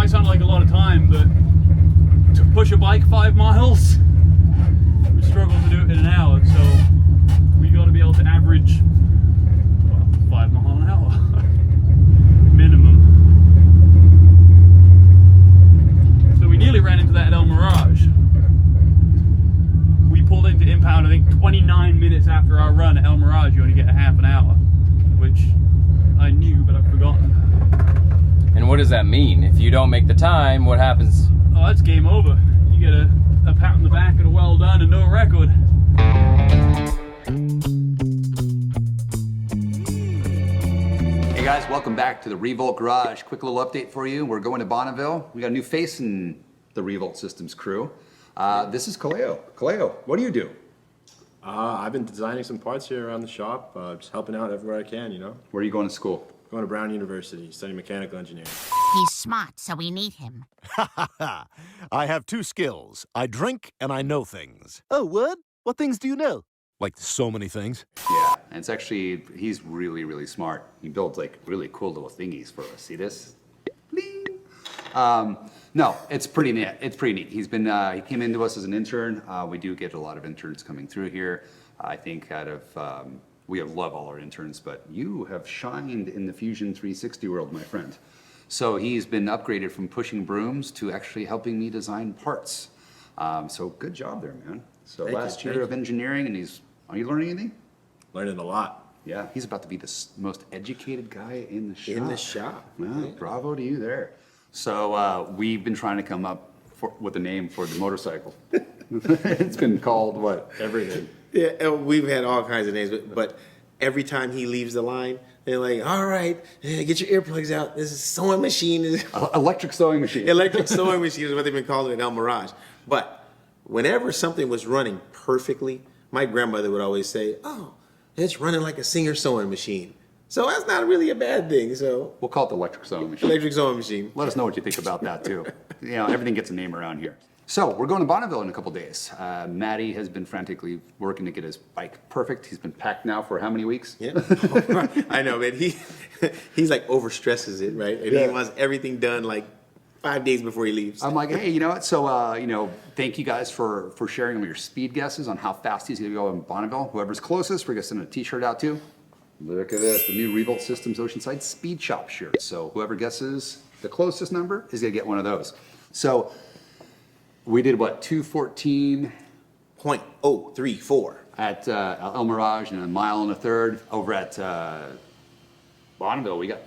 might sound like a lot of time, but to push a bike 5 miles, we struggle to do it in an hour. So we got to be able to average 5 miles an hour minimum. So we nearly ran into that at El Mirage. We pulled into impound, I think 29 minutes after our run at El Mirage. You only get a half an hour, which I knew, but I've forgotten. And what does that mean? If you don't make the time, what happens? Oh, that's game over. You get a pat on the back and a well done and no record. Hey guys, welcome back to the Revolt Garage. Quick little update for you. We're going to Bonneville. We got a new face in the Revolt Systems crew. This is Conel. Conel, what do you do? I've been designing some parts here around the shop, just helping out everywhere I can, you know. Where are you going to school? Going to Brown University, studying mechanical engineering. He's smart, so we need him. I have 2 skills. I drink and I know things. Oh, what? What things do you know? Like so many things. Yeah, and it's actually, he's really, really smart. He builds like really cool little thingies for us. See this? Bling. No, it's pretty neat. It's pretty neat. He's been, he came into us as an intern. We do get a lot of interns coming through here. I think out of, we love all our interns, but you have shined in the Fusion 360 world, my friend. So he's been upgraded from pushing brooms to actually helping me design parts. So good job there, man. So last year of engineering, and are you learning anything? Learning a lot. Yeah, he's about to be the most educated guy in the shop. In the shop. Well, bravo to you there. So we've been trying to come up with a name for the motorcycle. It's been called what? Everything. Yeah, we've had all kinds of names, but every time he leaves the line, they're like, all right, get your earplugs out. This is sewing machine. Electric sewing machine. Electric sewing machine is what they've been calling it in El Mirage. But whenever something was running perfectly, my grandmother would always say, oh, it's running like a Singer sewing machine. So that's not really a bad thing. So We'll call it the electric sewing machine. electric sewing machine. Let us know what you think about that too. You know, everything gets a name around here. So we're going to Bonneville in a couple days. Maddie has been frantically working to get his bike perfect. He's been packed now for how many weeks? Yeah, I know, man. He's like overstresses it, right? And he wants everything done like 5 days before he leaves. I'm like, hey, you know what? So, you know, thank you guys for sharing your speed guesses on how fast he's going to go in Bonneville. Whoever's closest, we're going to send a T-shirt out to. Look at this, the new Revolt Systems Oceanside Speed Shop shirt. So whoever guesses the closest number is going to get one of those. So we did what, 2:14.034 at El Mirage and a mile and a third. Over at Bonneville, we got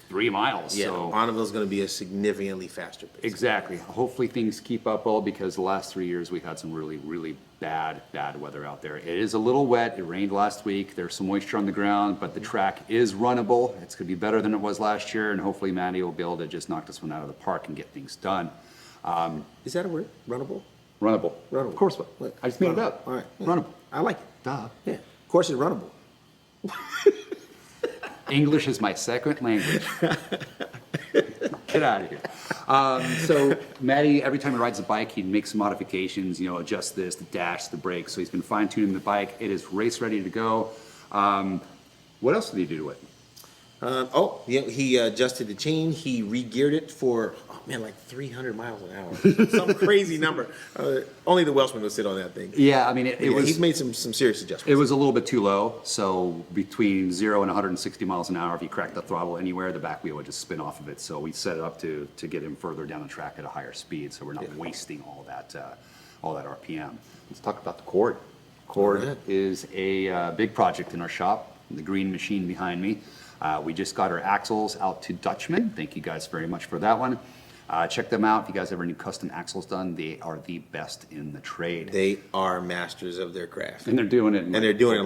3 miles. Yeah, so Bonneville's going to be a significantly faster pace. exactly. Hopefully things keep up well, because the last 3 years we've had some really, really bad weather out there. It is a little wet. It rained last week. There's some moisture on the ground, but the track is runnable. It's going to be better than it was last year, and hopefully Maddie will be able to just knock this one out of the park and get things done. Is that a word? Runnable? Runnable. Runnable. Of course, what? I just made it up. All right. Yeah. Runnable. I like it. Duh. Yeah. Of course it's runnable. English is my second language. Get out of here. So Maddie, every time he rides a bike, he makes some modifications, you know, adjust this, the dash, the brakes. So he's been fine tuning the bike. It is race ready to go. What else did he do to it? He adjusted the chain. He re-geared it for, like 300 miles an hour. Some crazy number. Only the Welshman will sit on that thing. Yeah, I mean, it was. He's made some serious adjustments. It was a little bit too low. So between 0 and 160 miles an hour, if you cracked the throttle anywhere, the back wheel would just spin off of it. So we set it up to get him further down the track at a higher speed, so we're not wasting all that RPM. Let's talk about the cord. Cord is a big project in our shop. The green machine behind me. We just got our axles out to Dutchman. Thank you guys very much for that one. Check them out. If you guys ever need custom axles done, they are the best in the trade. They are masters of their craft. And they're doing it in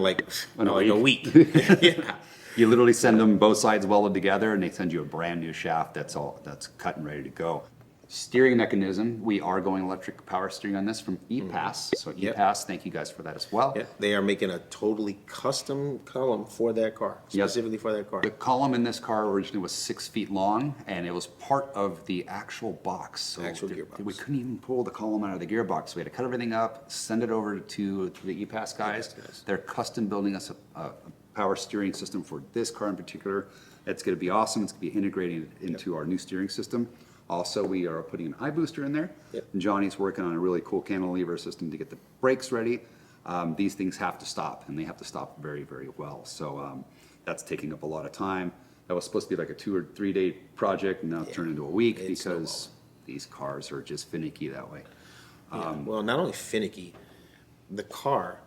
like a week. Yeah. You literally send them both sides welded together, and they send you a brand new shaft that's cut and ready to go. Steering mechanism, we are going electric power steering on this from ePass. So ePass, thank you guys for that as well. Yeah, they are making a totally custom column for that car, specifically for that car. The column in this car originally was 6 feet long, and it was part of the actual box. So gearbox. We couldn't even pull the column out of the gearbox. So we had to cut everything up, send it over to the ePass guys. They're custom building us a power steering system for this car in particular. It's going to be awesome. It's going to be integrated into our new steering system. Also, we are putting an eye booster in there. Yep. And Johnny's working on a really cool cantilever system to get the brakes ready. These things have to stop, and they have to stop very, very well. So that's taking up a lot of time. That was supposed to be like a 2 or 3 day project, and now it's turned into a week It's because these cars are just finicky that way. Well, not only finicky, the car,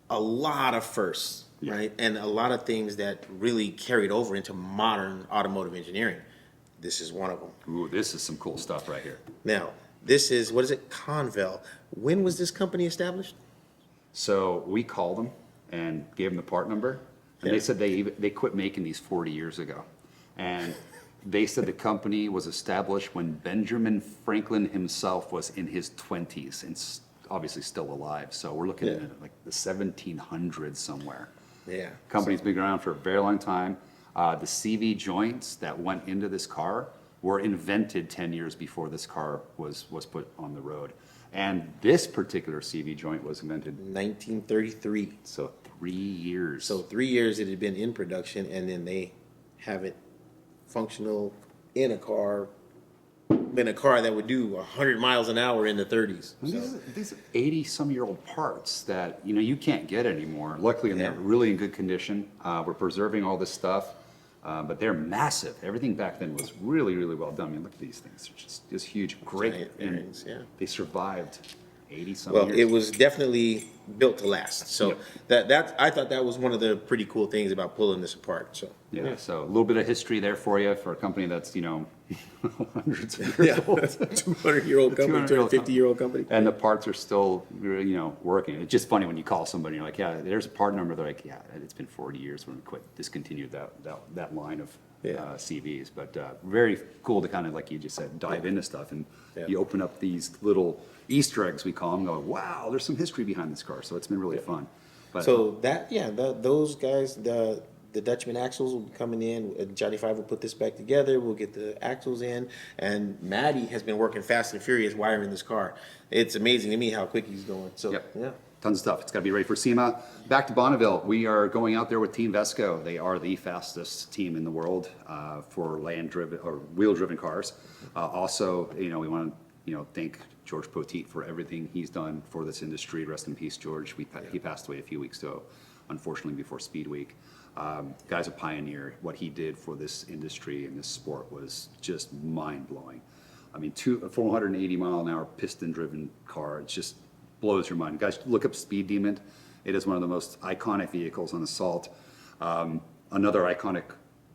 a lot of firsts, right? And a lot of things that really carried over into modern automotive engineering. This is one of them. Ooh, this is some cool stuff right here. Now, this is, what is it, Conel. When was this company established? So we called them and gave them the part number, and they said they quit making these 40 years ago. And they said the company was established when Benjamin Franklin himself was in his 20s and obviously still alive. So we're looking at like the 1700s somewhere. Yeah. Company's been around for a very long time. The CV joints that went into this car were invented 10 years before this car was put on the road. And this particular CV joint was invented 1933. so 3 years. So 3 years it had been in production, and then they have it functional in a car that would do 100 miles an hour in the 30s. So, These 80-some-year-old parts that you can't get anymore. Luckily, they're really in good condition. We're preserving all this stuff, but they're massive. Everything back then was really, really well done. I mean, look at these things; they're just huge, great. Giant And bearings, yeah. they survived 80-some well, years. it was definitely built to last. So Yep. that I thought that was one of the pretty cool things about pulling this apart. So Yeah, so a little bit of history there for you for a company that's hundreds of years old. 200-year-old company, 250-year-old company. And the parts are still, working. It's just funny when you call somebody, you're like, yeah, there's a part number. They're like, yeah, it's been 40 years when we discontinued that line of CVs. But very cool to kind of, like you just said, dive into stuff. And you open up these little Easter eggs, we call them, go, wow, there's some history behind this car. So it's been really fun. But, So those guys, the Dutchman axles will be coming in. Johnny Five will put this back together. We'll get the axles in, and Maddie has been working fast and furious wiring this car. It's amazing to me how quick he's going. So tons of stuff. It's got to be ready for SEMA. Back to Bonneville. We are going out there with Team Vesco. They are the fastest team in the world for land-driven or wheel-driven cars. Also, we want to thank George Poteet for everything he's done for this industry. Rest in peace, George. He passed away a few weeks ago, unfortunately, before Speedweek. Guy's a pioneer. What he did for this industry and this sport was just mind-blowing. I mean, 480-mile-an-hour piston-driven car, it just blows your mind. Guys, look up Speed Demon. It is one of the most iconic vehicles on the Salt. Another iconic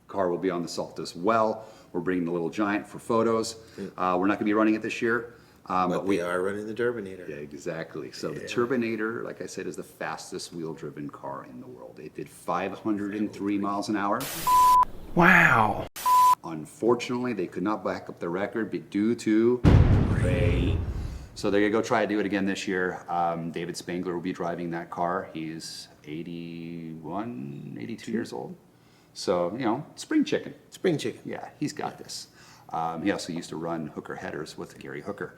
car will be on the Salt as well. We're bringing the Little Giant for photos. We're not going to be running it this year. but we are running the Turbinator. Yeah, exactly. So the Turbinator, like I said, is the fastest wheel-driven car in the world. It did 503 miles an hour. Wow. Unfortunately, they could not back up the record due to rain. So they're gonna go try to do it again this year. David Spangler will be driving that car. He's 81, 82 years old. So, spring chicken. Spring chicken. Yeah, he's got this. He also used to run Hooker Headers with Gary Hooker.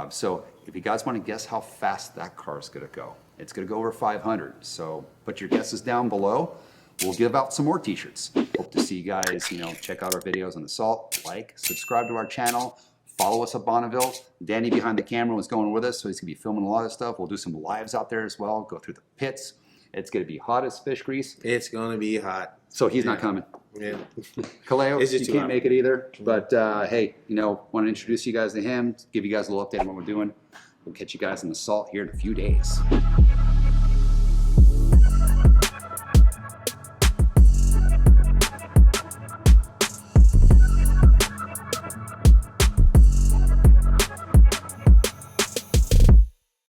So if you guys want to guess how fast that car is going to go, it's going to go over 500. So put your guesses down below. We'll give out some more t-shirts. Hope to see you guys, check out our videos on the Salt, subscribe to our channel, follow us at Bonneville. Danny behind the camera was going with us, so he's going to be filming a lot of stuff. We'll do some lives out there as well, go through the pits. It's going to be hot as fish grease. It's going to be hot. So he's not coming. Yeah. Kaleo, It's just you too can't hot. make it either. But hey, want to introduce you guys to him, give you guys a little update on what we're doing. We'll catch you guys in the Salt here in a few days.